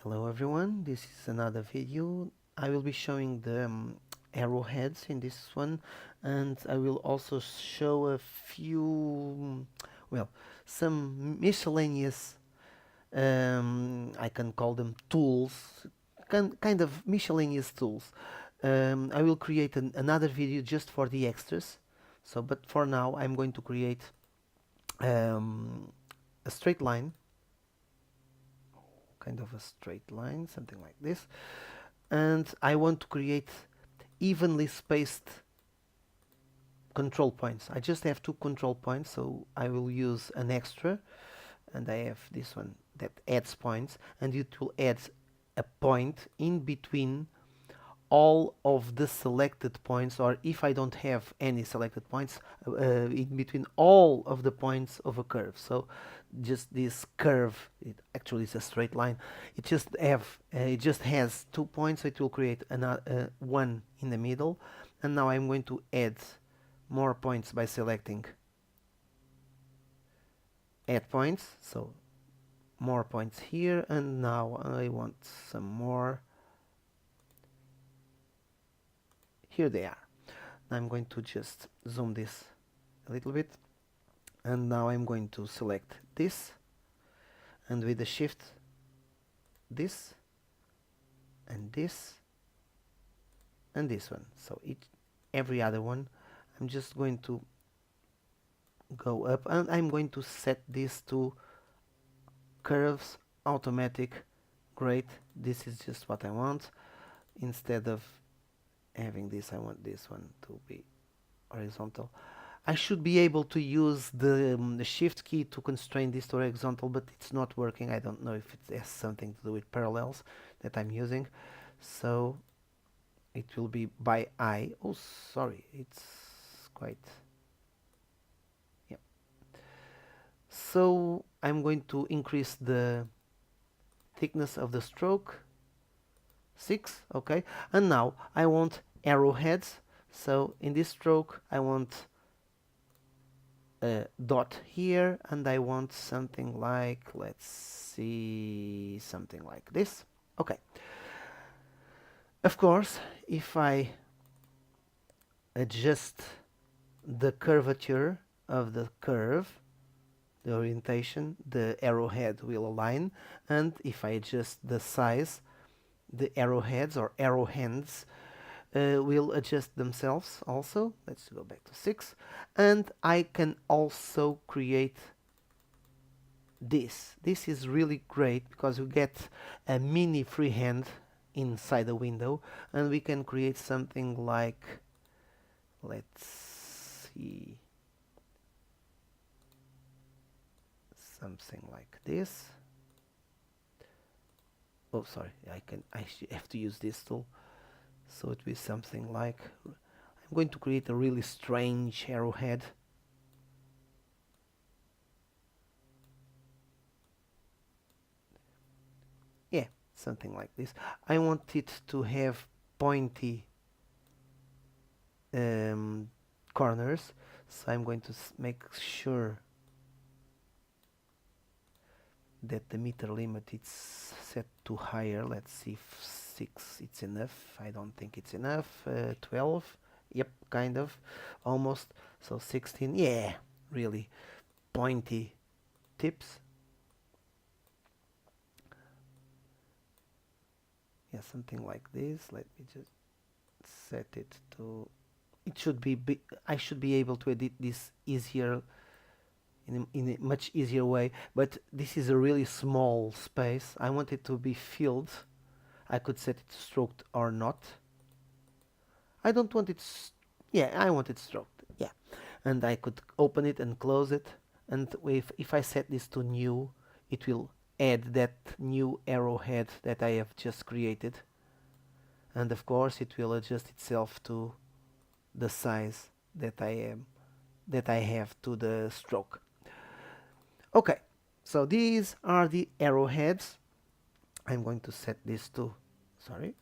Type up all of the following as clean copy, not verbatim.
Hello everyone, this is another video. I will be showing the arrowheads in this one, and I will also show a few, well, some miscellaneous, I can call them tools, kind of miscellaneous tools. I will create another video just for the extras. So, but for now, I'm going to create um, a straight line, kind of a straight line, something like this. And I want to create evenly spaced control points. I just have two control points, so I will use an extra, and I have this one that adds points, and it will add a point in between all of the selected points, or if I don't have any selected points, in between all of the points of a curve. So just this curve, it actually is a straight line. It just has 2 points, so it will create another one in the middle. And now I'm going to add more points by selecting add points. So more points here, and now I want some more. Here they are. I'm going to just zoom this a little bit, and now I'm going to select this, and with the shift this and this and this one. So every other one, I'm just going to go up, and I'm going to set this to curves automatic. Great, this is just what I want. Instead of having this, I want this one to be horizontal. I should be able to use the shift key to constrain this to horizontal, but it's not working. I don't know if it has something to do with parallels that I'm using. So it will be by eye. Oh, sorry, it's quite... yeah. So I'm going to increase the thickness of the stroke. 6, okay. And now I want arrowheads. So in this stroke I want a dot here, and I want something like, let's see, something like this. Okay. Of course, if I adjust the curvature of the curve, the orientation, the arrowhead will align, and if I adjust the size, the arrowheads or arrow hands will adjust themselves also. Let's go back to 6, and I can also create this. This is really great because we get a mini freehand inside the window, and we can create something like, let's see, something like this. Oh, sorry, I have to use this tool. So it will be something like, I'm going to create a really strange arrowhead. Yeah, something like this. I want it to have pointy corners, so I'm going to make sure that the meter limit is set to higher. Let's see if 6 it's enough. I don't think it's enough. 12, yep, kind of, almost. So 16, yeah, really pointy tips. Yeah, something like this. Let me just set it to, it should be I should be able to edit this easier, in a much easier way, but this is a really small space. I want it to be filled. I could set it stroked or not. I don't want it yeah, I want it stroked, yeah. And I could open it and close it, and if I set this to new, it will add that new arrowhead that I have just created, and of course it will adjust itself to the size that I have to the stroke. Okay, so these are the arrowheads. I'm going to set this to, sorry,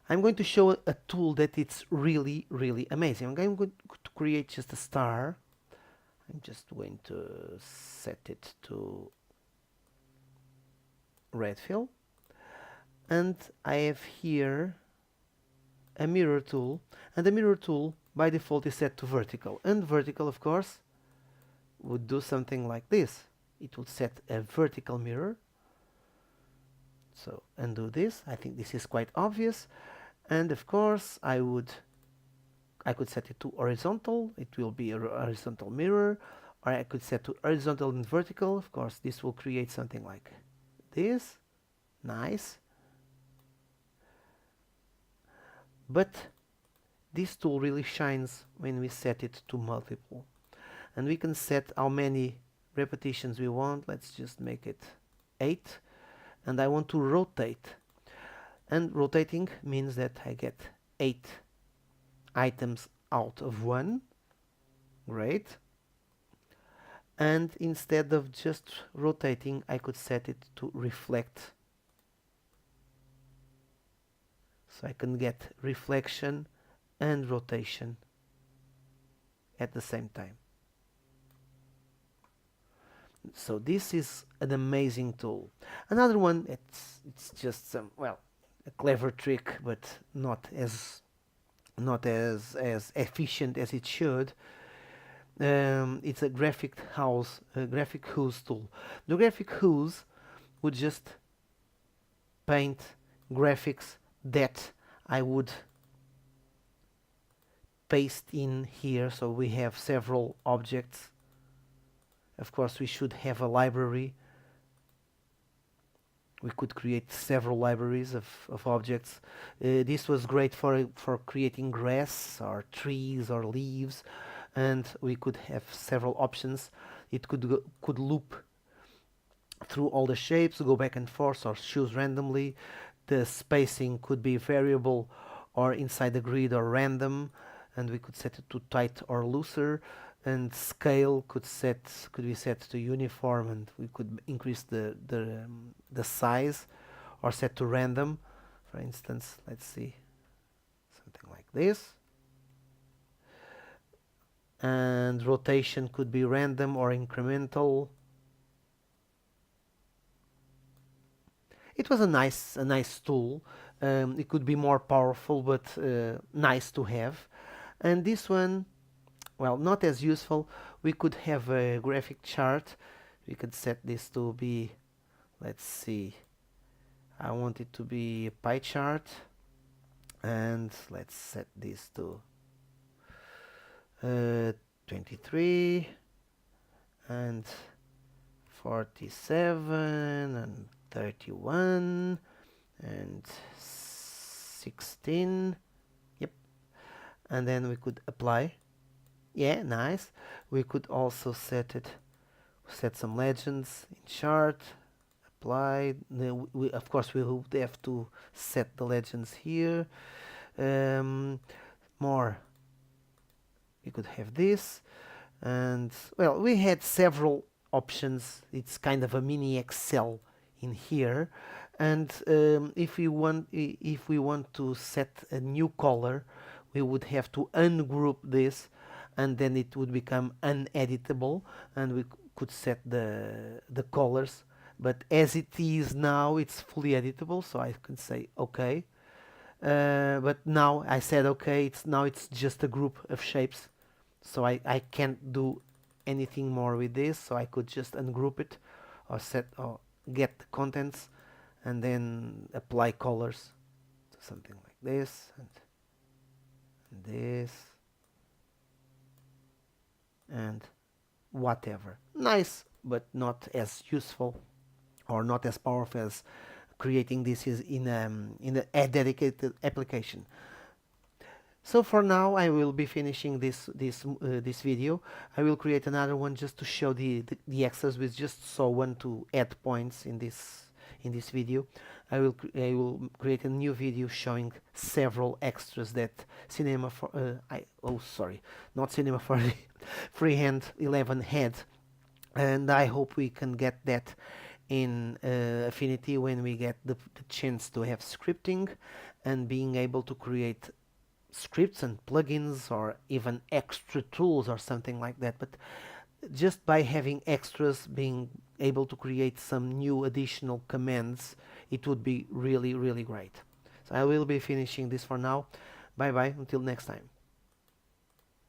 I'm going to show a tool that it's really amazing. I'm going to create just a star. I'm just going to set it to red fill, and I have here a mirror tool, and the mirror tool by default is set to vertical, and vertical of course would do something like this. It would set a vertical mirror. So undo this. I think this is quite obvious, and of course I could set it to horizontal. It will be a horizontal mirror, or I could set to horizontal and vertical. Of course this will create something like this. Nice. But this tool really shines when we set it to multiple, and we can set how many repetitions we want. Let's just make it 8, and I want to rotate, and rotating means that I get 8 items out of 1. Great. And instead of just rotating, I could set it to reflect, so I can get reflection and rotation at the same time. So this is an amazing tool. Another one, it's just some, well, a clever trick, but not as efficient as it should. It's a graphic hue tool. The graphic hues would just paint graphics that I would paste in here. So we have several objects. Of course we should have a library. We could create several libraries of objects. This was great for creating grass or trees or leaves, and we could have several options. It could loop through all the shapes, go back and forth, or choose randomly. The spacing could be variable or inside the grid or random, and we could set it to tight or looser. And scale could be set to uniform, and we could increase the size, or set to random. For instance, let's see, something like this. And rotation could be random or incremental. It was a nice tool. It could be more powerful, but nice to have. And this one, well, not as useful. We could have a graphic chart. We could set this to be, let's see, I want it to be a pie chart, and let's set this to 23 and 47 and 31 and 16. Yep. And then we could apply. Yeah, nice. We could also set some legends in chart, apply. Of course we would have to set the legends here. More, we could have this, and well, we had several options. It's kind of a mini Excel in here, and if we want to set a new color, we would have to ungroup this, and then it would become uneditable, and we could set the colors. But as it is now, it's fully editable, so I can say okay. But now I said okay, it's just a group of shapes, so I can't do anything more with this. So I could just ungroup it, or get the contents, and then apply colors to something like this and this and whatever. Nice, but not as useful or not as powerful as creating this is in a dedicated application. So for now I will be finishing this video. I will create another one just to show the extras. We just saw one to add points in this video. I will create a new video showing several extras that Cinema for not Cinema for Freehand 11 had, and I hope we can get that in Affinity when we get the chance to have scripting and being able to create scripts and plugins or even extra tools or something like that. But just by having extras, being able to create some new additional commands, it would be really, really great. So I will be finishing this for now. Bye bye, until next time.